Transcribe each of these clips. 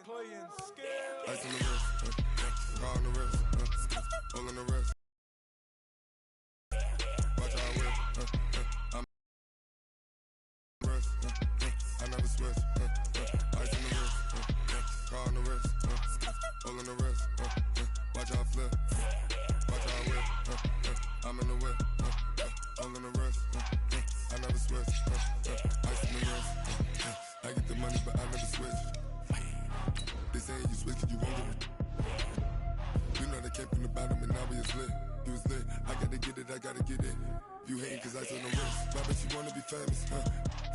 Ice on the wrist, car on the wrist, all on the wrist. Watch how I whip, I'm wrist, I never switch. Ice on the wrist, car on the wrist, all on the wrist. Watch how I flip, watch how I whip. I'm in the whip, all on the wrist. I never switch. Ice on the wrist, I get the money, but I never switch. They saying you switch 'cause you won't get it. You know they came from the bottom and now we is lit. You was lit, I gotta get it, I gotta get it. You hating 'cause ice on the wrist. Why bet you wanna be famous,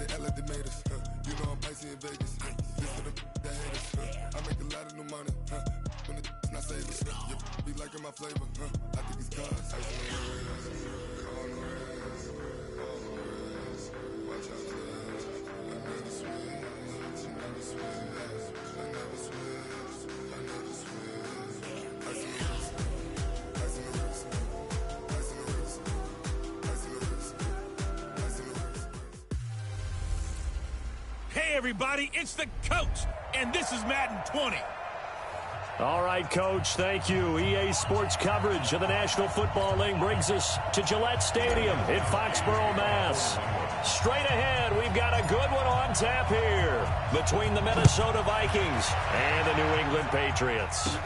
They act like they made us, You know I'm icy in Vegas, This for the that hate us, I make a lot of new money, When the not savers, You be liking my flavor, I think it's cause ice on the wrist, on the wrist, on the wrist. Watch out, flash, I never switch, I never switch. Hey everybody, it's the coach, and this is Madden 20. All right, Coach, thank you. EA Sports coverage of the National Football League brings us to Gillette Stadium in Foxborough, Mass. Straight ahead, we've got a good one on tap here between the Minnesota Vikings and the New England Patriots.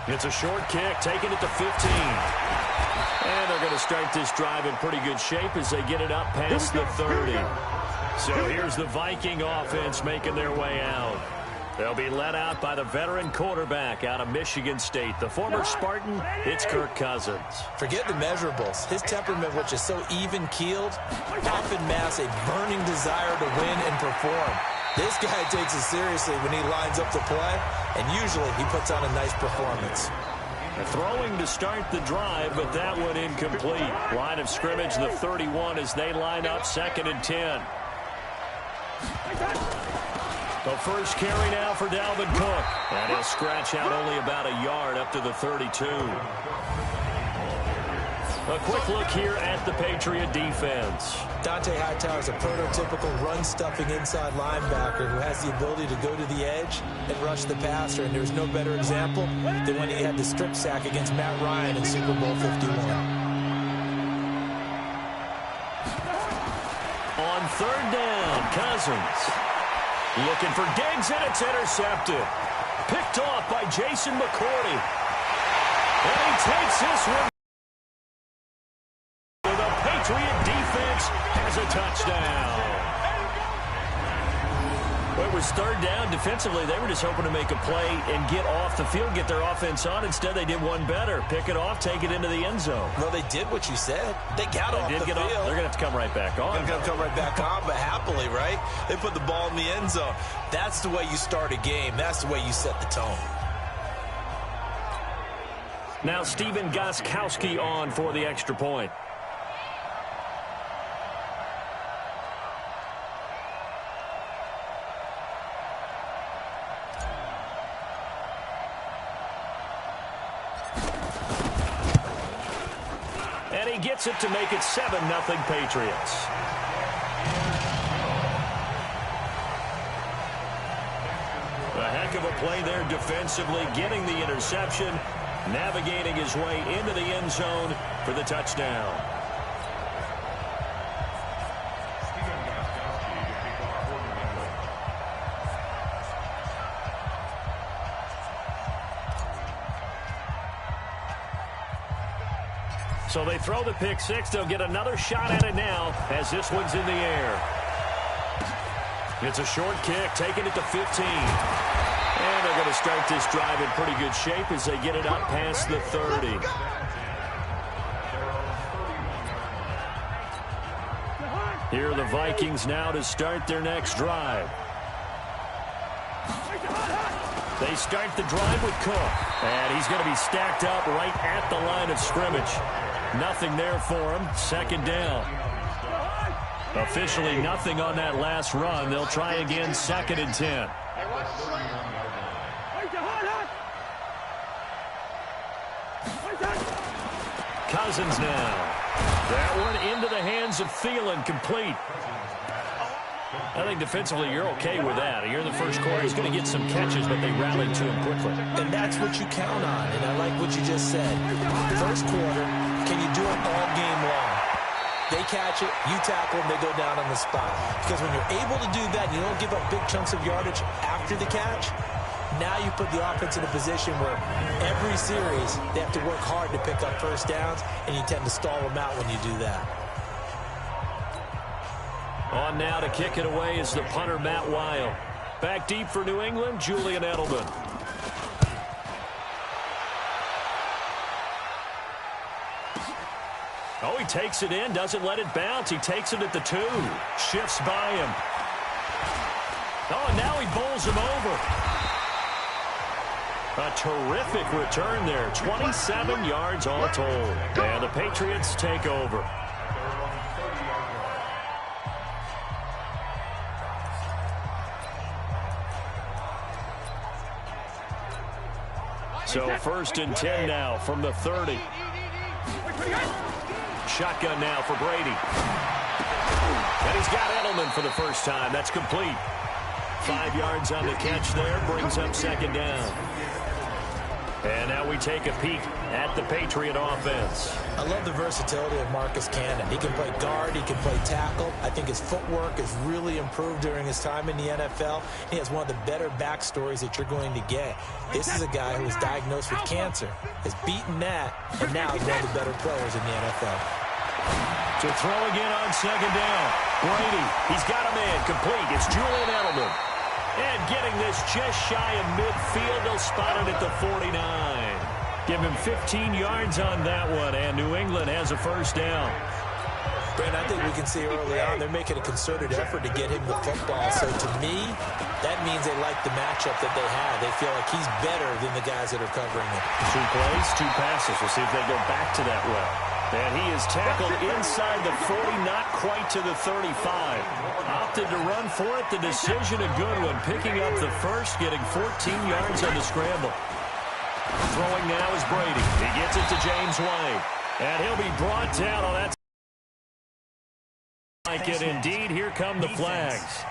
It's a short kick, taking it to 15. And they're going to start this drive in pretty good shape as they get it up past the 30. So here's the Viking offense making their way out. They'll be led out by the veteran quarterback out of Michigan State. The former Spartan, it's Kirk Cousins. Forget the measurables. His temperament, which is so even-keeled, often masks a burning desire to win and perform. This guy takes it seriously when he lines up to play, and usually he puts on a nice performance. Throwing to start the drive, but that one incomplete. Line of scrimmage, the 31 as they line up 2nd and 10. The first carry now for Dalvin Cook. And he'll scratch out only about a yard up to the 32. A quick look here at the Patriot defense. Dante Hightower is a prototypical run-stuffing inside linebacker who has the ability to go to the edge and rush the passer. And there's no better example than when he had the strip sack against Matt Ryan in Super Bowl 51. On 3rd down, Cousins. Looking for Diggs, and it's intercepted. Picked off by Jason McCourty. And he takes this one. The Patriot defense has a touchdown. Well, it was 3rd down. Defensively, they were just hoping to make a play and get off the field, get their offense on. Instead, they did one better. Pick it off, take it into the end zone. Well, they did what you said. They got off the field. They're going to have to come right back on. They're going to come right back on, but happily, right? They put the ball in the end zone. That's the way you start a game. That's the way you set the tone. Now Stephen Gostkowski on for the extra point. And he gets it to make it 7-0 Patriots. A heck of a play there defensively, getting the interception, navigating his way into the end zone for the touchdown. So they throw the pick six. They'll get another shot at it now as this one's in the air. It's a short kick, taking it to 15. And they're going to start this drive in pretty good shape as they get it up past the 30. Here are the Vikings now to start their next drive. They start the drive with Cook. And he's going to be stacked up right at the line of scrimmage. Nothing there for him. 2nd down. Officially nothing on that last run. They'll try again 2nd and 10. Cousins now. That one into the hands of Thielen, complete. I think defensively you're okay with that. You're in the first quarter. He's going to get some catches, but they rallied to him quickly. And that's what you count on, and I like what you just said. First quarter, can you do it all game long? They catch it, you tackle them, they go down on the spot. Because when you're able to do that, you don't give up big chunks of yardage after the catch, now you put the offense in a position where every series they have to work hard to pick up first downs, and you tend to stall them out when you do that. On now to kick it away is the punter, Matt Weil. Back deep for New England, Julian Edelman. Oh, he takes it in, doesn't let it bounce. He takes it at the 2. Shifts by him. Oh, and now he bowls him over. A terrific return there. 27 yards all told. And the Patriots take over. So 1st and 10 now from the 30. Shotgun now for Brady. And he's got Edelman for the first time. That's complete. 5 yards on the catch there. Brings up 2nd down. And now we take a peek at the Patriot offense. I love the versatility of Marcus Cannon. He can play guard. He can play tackle. I think his footwork has really improved during his time in the NFL. He has one of the better backstories that you're going to get. This is a guy who was diagnosed with cancer, has beaten that, and now is one of the better players in the NFL. So throwing in on 2nd down. Brady, he's got a man complete. It's Julian Edelman. And getting this just shy of midfield, they'll spot it at the 49. Give him 15 yards on that one, and New England has a first down. Brandon, I think we can see early on they're making a concerted effort to get him the football. So to me, that means they like the matchup that they have. They feel like he's better than the guys that are covering him. 2 plays, 2 passes. We'll see if they go back to that well. And he is tackled inside the 40, not quite to the 35. Opted to run for it. The decision a good one. Picking up the first, getting 14 yards on the scramble. Throwing now is Brady. He gets it to James White. And he'll be brought down on that. Like it indeed. Here come the flags.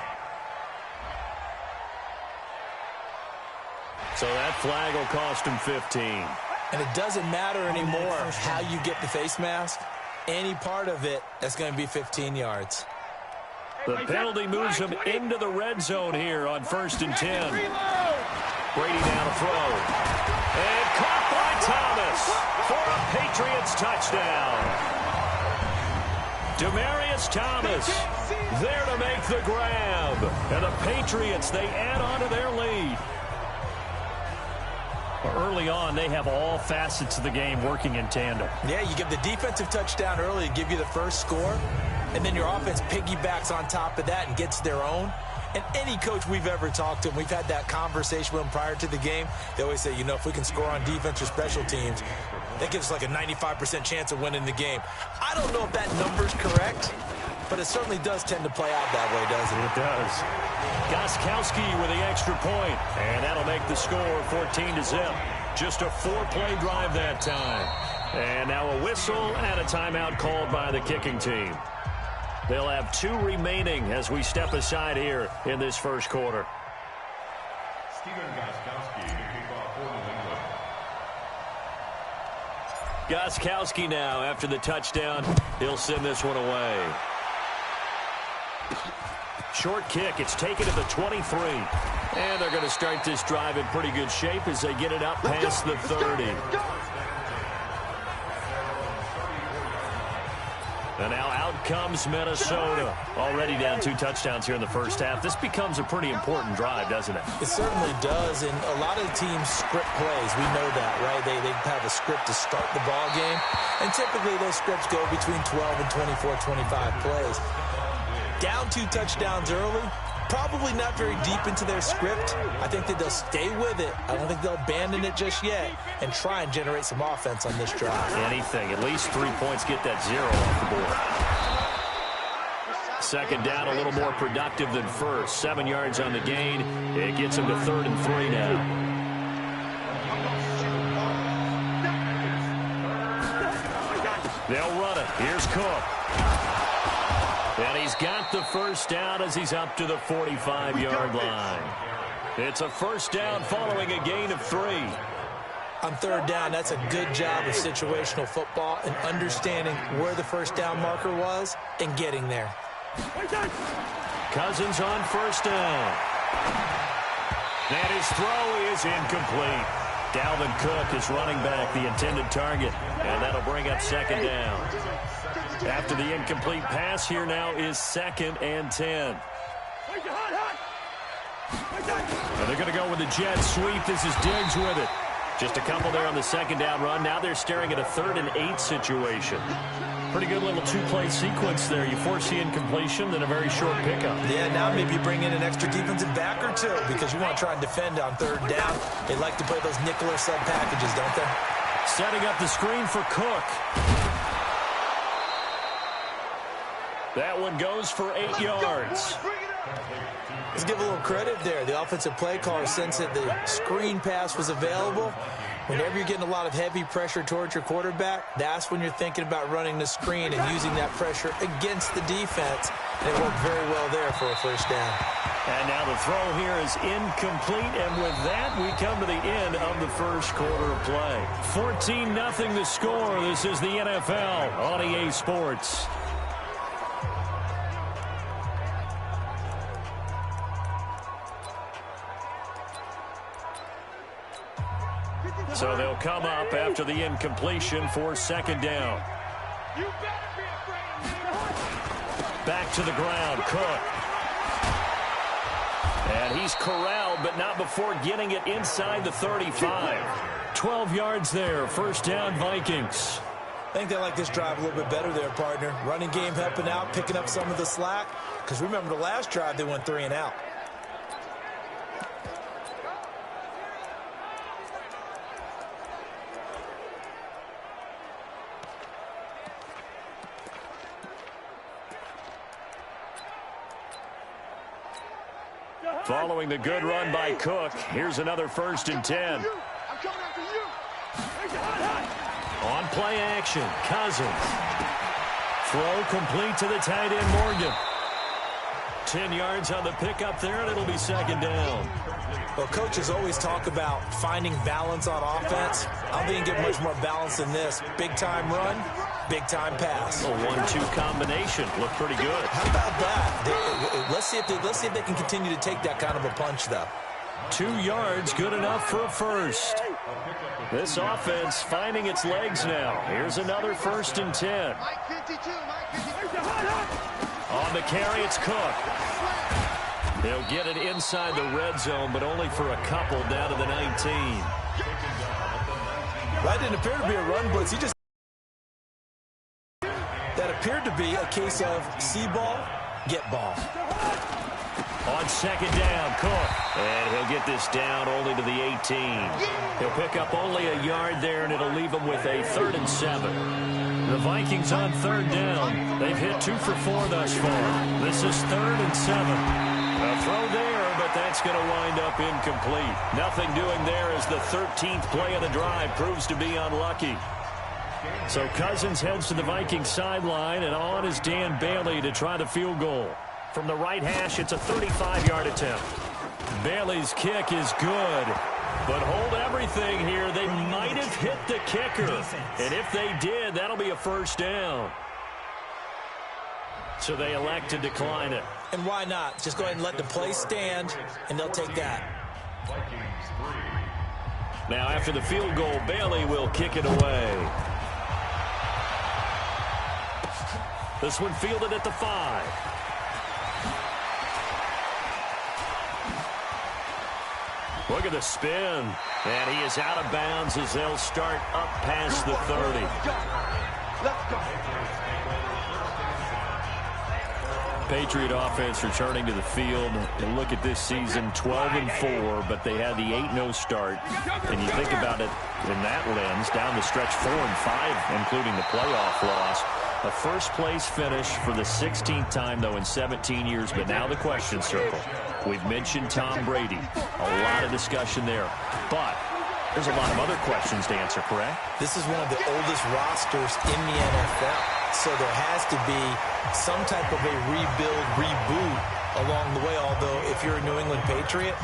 So that flag will cost him 15. And it doesn't matter anymore how you get the face mask. Any part of it, that's going to be 15 yards. The penalty moves him into the red zone here on 1st and 10. Brady down to throw. And caught by Thomas for a Patriots touchdown. Demaryius Thomas there to make the grab. And the Patriots, they add on to their lead. Early on, they have all facets of the game working in tandem. Yeah, you give the defensive touchdown early to give you the first score, and then your offense piggybacks on top of that and gets their own. And any coach we've ever talked to, and we've had that conversation with them prior to the game, they always say, you know, if we can score on defense or special teams, that gives us like a 95% chance of winning the game. I don't know if that number's correct, but it certainly does tend to play out that way, doesn't it? It does. Gostkowski with the extra point, and that'll make the score 14-0. Just a 4-play drive that time. And now a whistle and a timeout called by the kicking team. They'll have 2 remaining as we step aside here in this first quarter. Stephen Gostkowski to kick off for New England. Gostkowski now after the touchdown. He'll send this one away. Short kick. It's taken to the 23. And they're going to start this drive in pretty good shape as they get it up past the 30. And now out comes Minnesota. Already down 2 touchdowns here in the first half. This becomes a pretty important drive, doesn't it? It certainly does, and a lot of teams script plays. We know that, right? They have a script to start the ball game, and typically those scripts go between 12 and 24, 25 plays. Down 2 touchdowns early, probably not very deep into their script. I think that they'll stay with it. I don't think they'll abandon it just yet and try and generate some offense on this drive. Anything. At least 3 points, get that 0 off the board. Second down, a little more productive than first. 7 yards on the gain. It gets them to 3rd and 3 now. They'll run it. Here's Cook. And he's got the first down as he's up to the 45-yard line. It's a first down following a gain of 3. On third down, that's a good job of situational football and understanding where the first down marker was and getting there. Cousins on first down. And his throw is incomplete. Dalvin Cook is running back the intended target, and that'll bring up second down. After the incomplete pass, here now is 2nd and 10. And they're going to go with the jet sweep. This is Diggs with it. Just a couple there on the second down run. Now they're staring at a 3rd and 8 situation. Pretty good little 2-play sequence there. You force the incompletion, then a very short pickup. Yeah, now maybe you bring in an extra defensive back or two because you want to try and defend on third down. They like to play those nickel or sub packages, don't they? Setting up the screen for Cook. That one goes for 8 yards. Let's give a little credit there. The offensive play caller sensed that the screen pass was available. Whenever you're getting a lot of heavy pressure towards your quarterback, that's when you're thinking about running the screen and using that pressure against the defense. And it worked very well there for a first down. And now the throw here is incomplete. And with that, we come to the end of the first quarter of play. 14-0 the score. This is the NFL on EA Sports. So they'll come up after the incompletion for second down. Back to the ground, Cook. And he's corralled, but not before getting it inside the 35. 12 yards there, first down Vikings. I think they like this drive a little bit better there, partner. Running game helping out, picking up some of the slack. Because remember the last drive, they went 3 and out. Following the good run by Cook, here's another 1st and 10. On play action, Cousins. Throw complete to the tight end, Morgan. 10 yards on the pickup there, and it'll be second down. Well, coaches always talk about finding balance on offense. I don't think you get much more balance than this. Big-time run, big-time pass. A 1-2 combination. Looked pretty good. How about that? Let's see if they can continue to take that kind of a punch, though. 2 yards, good enough for a first. This offense finding its legs now. Here's another 1st and 10. On the carry, it's Cook. They'll get it inside the red zone, but only for a couple down to the 19. That didn't appear to be a run blitz. That appeared to be a case of see ball, get ball. On second down, Cook. And he'll get this down only to the 18. He'll pick up only a yard there, and it'll leave him with a 3rd and 7. The Vikings on third down. They've hit 2 for 4 thus far. This is 3rd and 7. A throw there, but that's going to wind up incomplete. Nothing doing there as the 13th play of the drive proves to be unlucky. So Cousins heads to the Vikings sideline, and on is Dan Bailey to try the field goal. From the right hash, it's a 35-yard attempt. Bailey's kick is good, but hold everything here. They might have hit the kicker, and if they did, that'll be a first down. So they elect to decline it. And why not? Just go ahead and let the play stand, and they'll take that. Now, after the field goal, Bailey will kick it away. This one fielded at the 5. Look at the spin. And he is out of bounds as they'll start up past the 30. Let's go. Patriot offense returning to the field. And look at this season, 12-4, but they had the 8-0 start. And you think about it in that lens, down the stretch 4-5, including the playoff loss. A first-place finish for the 16th time, though, in 17 years. But now the question circle. We've mentioned Tom Brady. A lot of discussion there. But there's a lot of other questions to answer, correct? This is one of the oldest rosters in the NFL. So there has to be some type of a rebuild, reboot along the way. Although if you're a New England Patriot,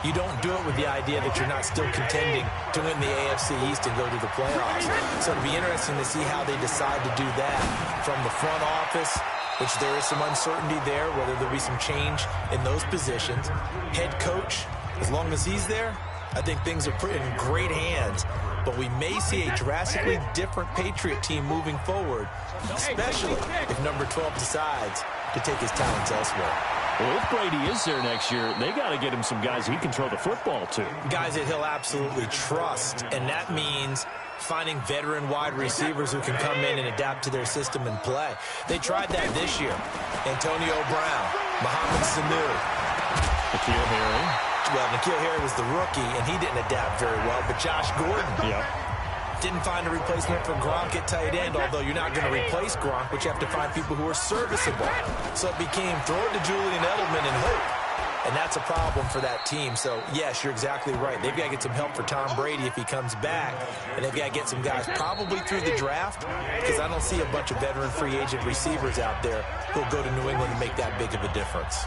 you don't do it with the idea that you're not still contending to win the AFC East and go to the playoffs. So it'll be interesting to see how they decide to do that from the front office, which there is some uncertainty there, whether there'll be some change in those positions. Head coach, as long as he's there, I think things are in great hands. But we may see a drastically different Patriot team moving forward, especially if number 12 decides to take his talents elsewhere. Well, if Brady is there next year, they got to get him some guys he can throw the football to. Guys that he'll absolutely trust, and that means finding veteran wide receivers who can come in and adapt to their system and play. They tried that this year. Antonio Brown, Mohamed Sanu. N'Keal Harry. Well, N'Keal Harry was the rookie, and he didn't adapt very well, but Josh Gordon. Yeah. Didn't find a replacement for Gronk at tight end, although you're not going to replace Gronk, but you have to find people who are serviceable. So it became throw it to Julian Edelman and hope. And that's a problem for that team. So, yes, you're exactly right. They've got to get some help for Tom Brady if he comes back. And they've got to get some guys probably through the draft, because I don't see a bunch of veteran free agent receivers out there who'll go to New England and make that big of a difference.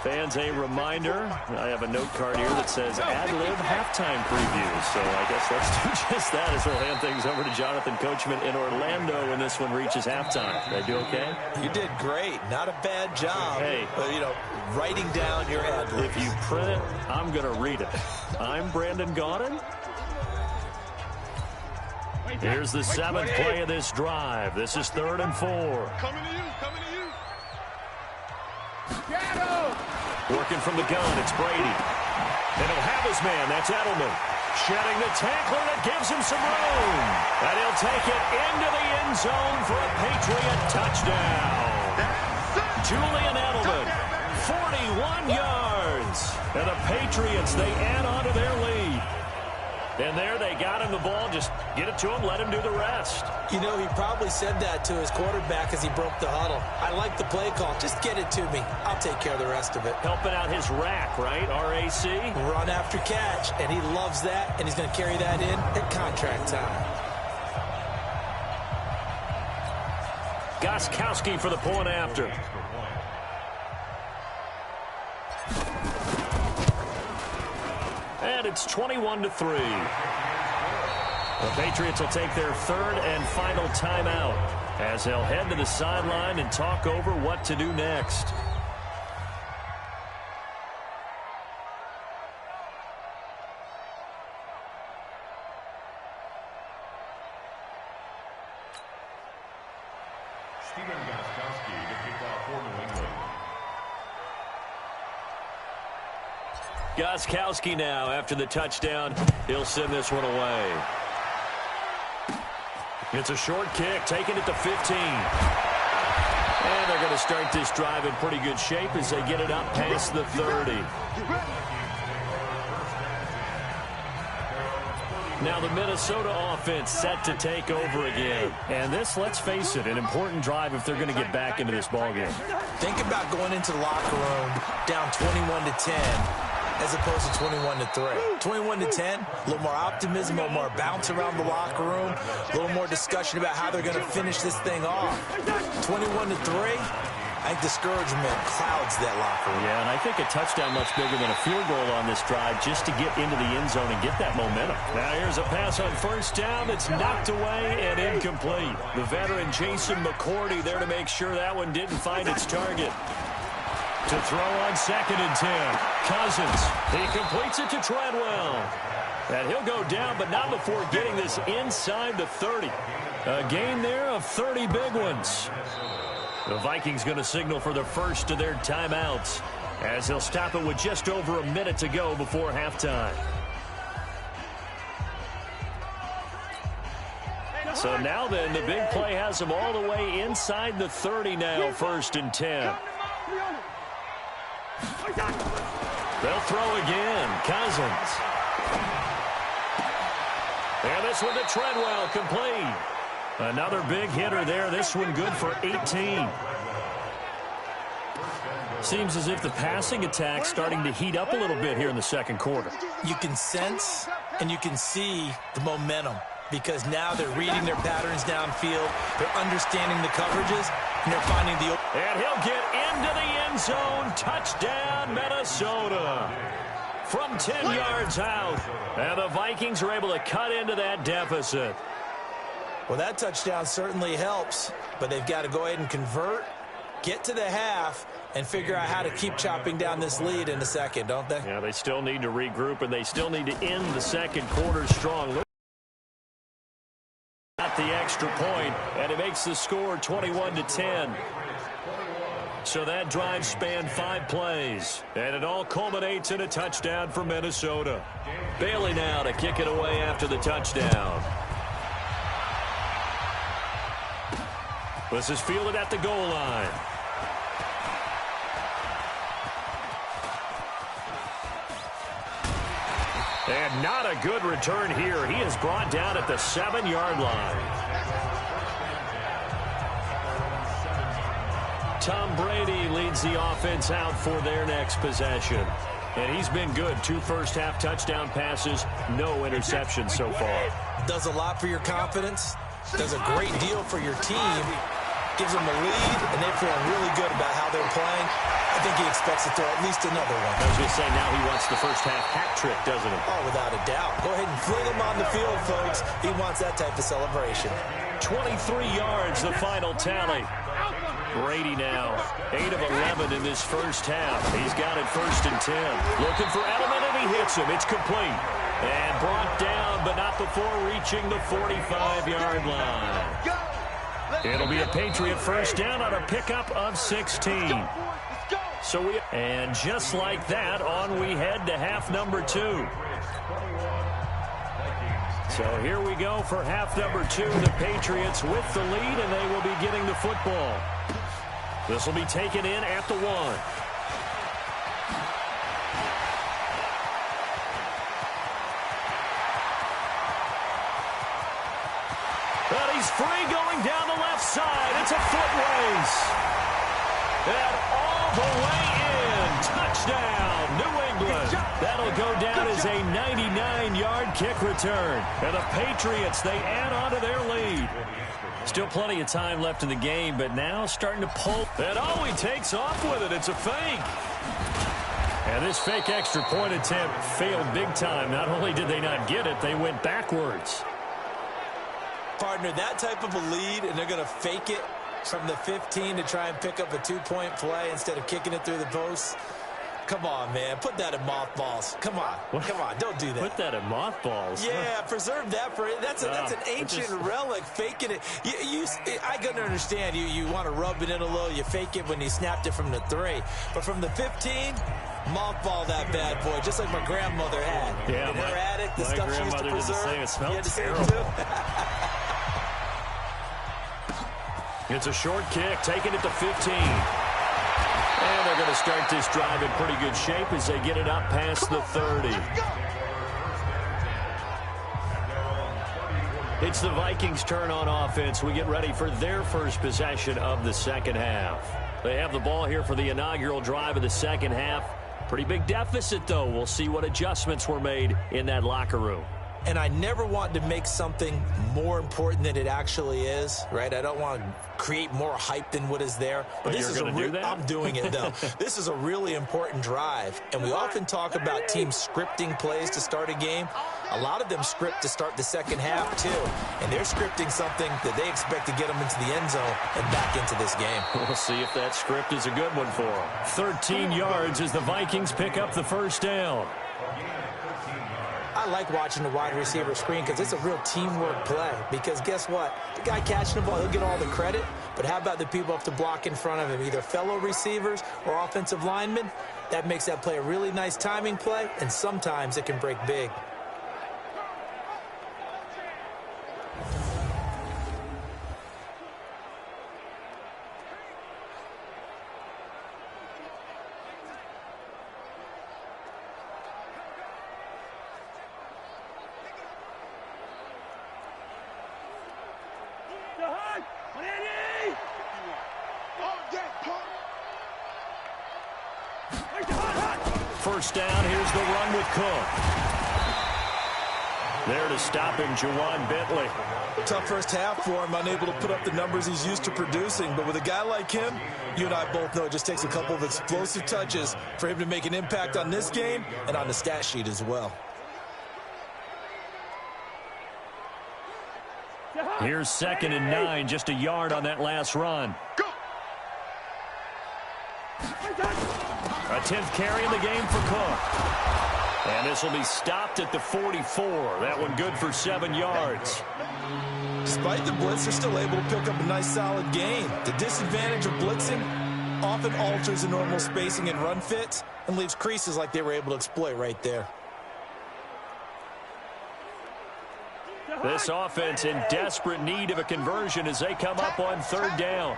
Fans, a reminder, I have a note card here that says ad-lib halftime preview. So I guess let's do just that as we'll hand things over to Jonathan Coachman in Orlando when this one reaches halftime. Did I do okay? You did great. Not a bad job. Hey. But, writing down your ad-libs. If you print it, I'm going to read it. I'm Brandon Gaudin. Here's the seventh play of this drive. This is 3rd and 4. Coming to you, coming to you. Working from the gun, it's Brady. And he'll have his man, that's Edelman. Shedding the tackler that gives him some room. And he'll take it into the end zone for a Patriot touchdown. Julian Edelman, 41 yards. And the Patriots, they add on to their lead. And there they got him the ball. Just get it to him, let him do the rest. He probably said that to his quarterback as he broke the huddle. I like the play call. Just get it to me. I'll take care of the rest of it. Helping out his rack, right? RAC. Run after catch. And he loves that. And he's going to carry that in at contract time. Gostkowski for the point after. And it's 21-3. The Patriots will take their 3rd and final timeout as they'll head to the sideline and talk over what to do next. Stephen Gostkowski to kick off for New England. Gostkowski now after the touchdown. He'll send this one away. It's a short kick, taking it to 15. And they're going to start this drive in pretty good shape as they get it up past the 30. Now the Minnesota offense set to take over again. And this, let's face it, an important drive if they're going to get back into this ballgame. Think about going into the locker room down 21-10. As opposed to 21-3. 21-10, a little more optimism, a little more bounce around the locker room, a little more discussion about how they're going to finish this thing off. 21-3, I think discouragement clouds that locker room. Yeah, and I think a touchdown much bigger than a field goal on this drive just to get into the end zone and get that momentum. Now here's a pass on 1st down that's knocked away and incomplete. The veteran Jason McCourty there to make sure that one didn't find its target. To throw on 2nd and 10. Cousins. He completes it to Treadwell. And he'll go down, but not before getting this inside the 30. A gain there of 30 big ones. The Vikings going to signal for the first of their timeouts as they'll stop it with just over a minute to go before halftime. So now then, the big play has them all the way inside the 30 now, 1st and 10. They'll throw again. Cousins. And this one to Treadwell, complete. Another big hitter there. This one good for 18. Seems as if the passing attack's starting to heat up a little bit here in the 2nd quarter. You can sense And you can see the momentum because now they're reading their patterns downfield. They're understanding the coverages, and they're finding the... And he'll get into the end zone. Touchdown, Minnesota. From 10 yards out. And the Vikings are able to cut into that deficit. Well, that touchdown certainly helps, but they've got to go ahead and convert, get to the half, and figure out how to keep chopping down this lead in a second, don't they? Yeah, they still need to regroup, and they still need to end the second quarter strong. At the extra point, and it makes the score 21-10. So that drive spanned 5 plays, and it all culminates in a touchdown for Minnesota. Bailey now to kick it away after the touchdown. This is fielded at the goal line. And not a good return here. He is brought down at the 7-yard line. Tom Brady leads the offense out for their next possession. And he's been good. 2 first-half touchdown passes, no interceptions so far. Does a lot for your confidence. Does a great deal for your team. Gives them a lead, and they're feeling really good about how they're playing. I think he expects to throw at least another one. I was going to say, now he wants the first-half hat trick, doesn't he? Oh, without a doubt. Go ahead and fling him on the field, folks. He wants that type of celebration. 23 yards, the final tally. Brady now, 8 of 11 in this first half. He's got it 1st and 10. Looking for Edelman, and he hits him. It's complete. And brought down, but not before reaching the 45-yard line. It'll be a Patriot first down on a pickup of 16. And just like that, on we head to half number 2. So here we go for half number 2. The Patriots with the lead, and they will be getting the football. This will be taken in at the 1. But he's free going down the left side. It's a foot race. And all the way in. Touchdown, New England. That'll go down as a 99-yard kick return. And the Patriots, they add on to their lead. Still plenty of time left in the game, but now starting to pull. And oh, he takes off with it. It's a fake. And this fake extra point attempt failed big time. Not only did they not get it, they went backwards. Partner, that type of a lead, and they're going to fake it from the 15 to try and pick up a 2-point play instead of kicking it through the post. Come on, man. Put that in mothballs. Come on. What? Come on. Don't do that. Put that in mothballs. Yeah, preserve that for it. That's an ancient relic. Faking it. I can understand. You want to rub it in a little. You fake it when you snapped it from the 3. But from the 15, mothball that bad boy, just like my grandmother had. Yeah, in her attic, the stuff she used to preserve. Did the same. It smelled terrible. It's a short kick, taken at the 15. And they're going to start this drive in pretty good shape as they get it up past the 30. It's the Vikings' turn on offense. We get ready for their first possession of the second half. They have the ball here for the inaugural drive of the second half. Pretty big deficit, though. We'll see what adjustments were made in that locker room. And I never want to make something more important than it actually is, right? I don't want to create more hype than what is there. But this you're going to do that? I'm doing it, though. This is a really important drive. And we often talk about teams scripting plays to start a game. A lot of them script to start the second half, too. And they're scripting something that they expect to get them into the end zone and back into this game. We'll see if that script is a good one for them. 13 yards as the Vikings pick up the first down. I like watching the wide receiver screen because it's a real teamwork play. Because guess what? The guy catching the ball, he'll get all the credit. But how about the people up to block in front of him, either fellow receivers or offensive linemen? That makes that play a really nice timing play, and sometimes it can break big. First down, here's the run with Cook. There to stop him, Juwan Bentley. Tough first half for him, unable to put up the numbers he's used to producing. But with a guy like him, you and I both know it just takes a couple of explosive touches for him to make an impact on this game and on the stat sheet as well. Here's 2nd and 9, just a yard on that last run. A 10th carry in the game for Cook. And this will be stopped at the 44. That one good for 7 yards. Despite the blitz, they're still able to pick up a nice solid gain. The disadvantage of blitzing often alters the normal spacing and run fits and leaves creases like they were able to exploit right there. This offense in desperate need of a conversion as they come up on 3rd down.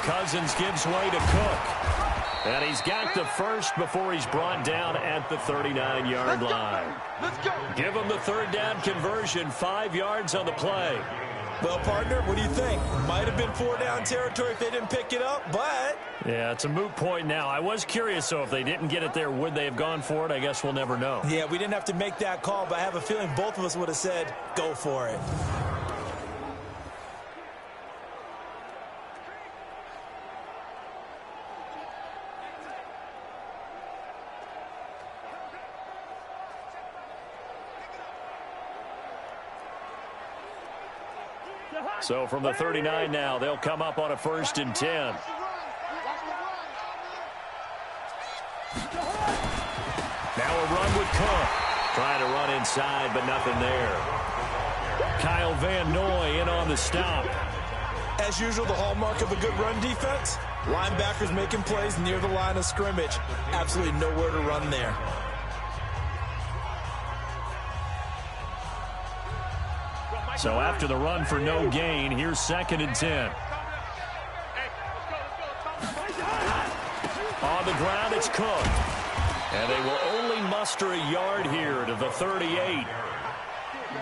Cousins gives way to Cook. And he's got the first before he's brought down at the 39-yard line. Give him the 3rd down conversion, 5 yards on the play. Well, partner, what do you think? Might have been 4-down territory if they didn't pick it up, but... Yeah, it's a moot point now. I was curious, so if they didn't get it there, would they have gone for it? I guess we'll never know. Yeah, we didn't have to make that call, but I have a feeling both of us would have said, go for it. So from the 39 now, they'll come up on a 1st and 10. Now a run with Cook. Trying to run inside, but nothing there. Kyle Van Noy in on the stop. As usual, the hallmark of a good run defense, linebackers making plays near the line of scrimmage. Absolutely nowhere to run there. So after the run for no gain, here's 2nd and 10. On the ground, it's Cook. And they will only muster a yard here to the 38.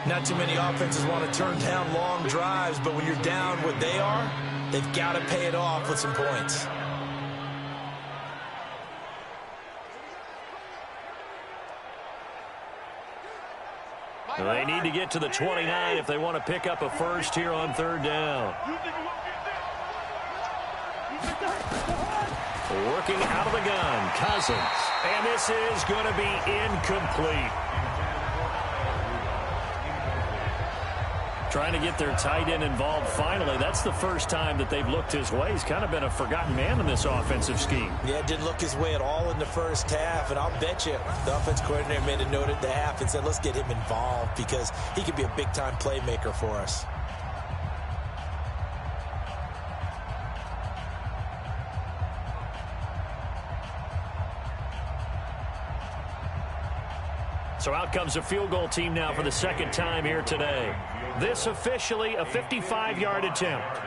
Not too many offenses want to turn down long drives, but when you're down what they are, they've got to pay it off with some points. They need to get to the 29 if they want to pick up a first here on 3rd down. Working out of the gun, Cousins. And this is going to be incomplete. Trying to get their tight end involved finally. That's the first time that they've looked his way. He's kind of been a forgotten man in this offensive scheme. Yeah, didn't look his way at all in the first half. And I'll bet you the offense coordinator made a note at the half and said, let's get him involved because he could be a big-time playmaker for us. So out comes a field goal team now for the 2nd time here today. This officially a 55-yard attempt.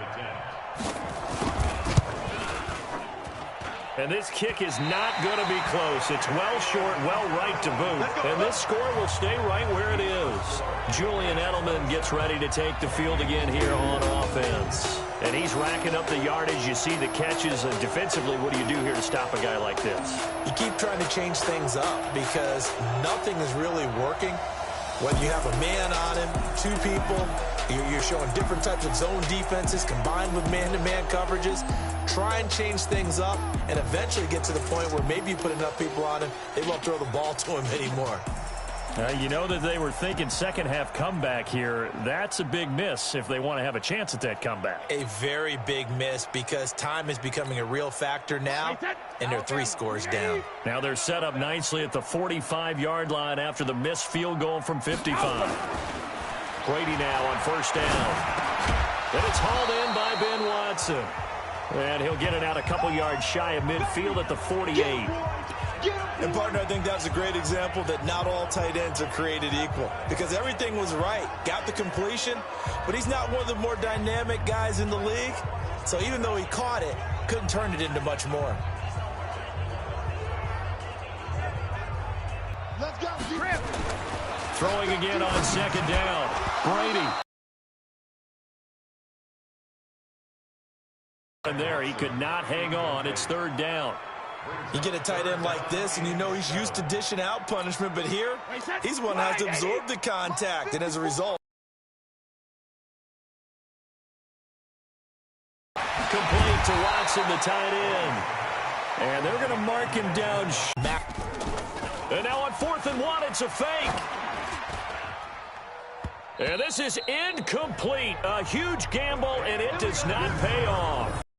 And this kick is not going to be close. It's well short, well right to boot. And this score will stay right where it is. Julian Edelman gets ready to take the field again here on offense. And he's racking up the yardage. You see the catches. And defensively, what do you do here to stop a guy like this? You keep trying to change things up because nothing is really working. Whether you have a man on him, 2 people, you're showing different types of zone defenses combined with man-to-man coverages. Try and change things up and eventually get to the point where maybe you put enough people on him, they won't throw the ball to him anymore. You know that they were thinking second half comeback here. That's a big miss if they want to have a chance at that comeback. A very big miss because time is becoming a real factor now, and they're 3 scores down. Now they're set up nicely at the 45-yard line after the missed field goal from 55. Brady now on 1st down. And it's hauled in by Ben Watson. And he'll get it out a couple yards shy of midfield at the 48. And, partner, I think that's a great example that not all tight ends are created equal because everything was right. Got the completion, but he's not one of the more dynamic guys in the league. So even though he caught it, couldn't turn it into much more. Let's go. Throwing again on 2nd down. Brady. And there, he could not hang on. It's 3rd down. You get a tight end like this, and you know he's used to dishing out punishment, but here, he's one that has to absorb the contact, and as a result, complete to Watson, the tight end. And they're going to mark him down. And now on 4th and 1, it's a fake. And this is incomplete. A huge gamble, and it does not pay off.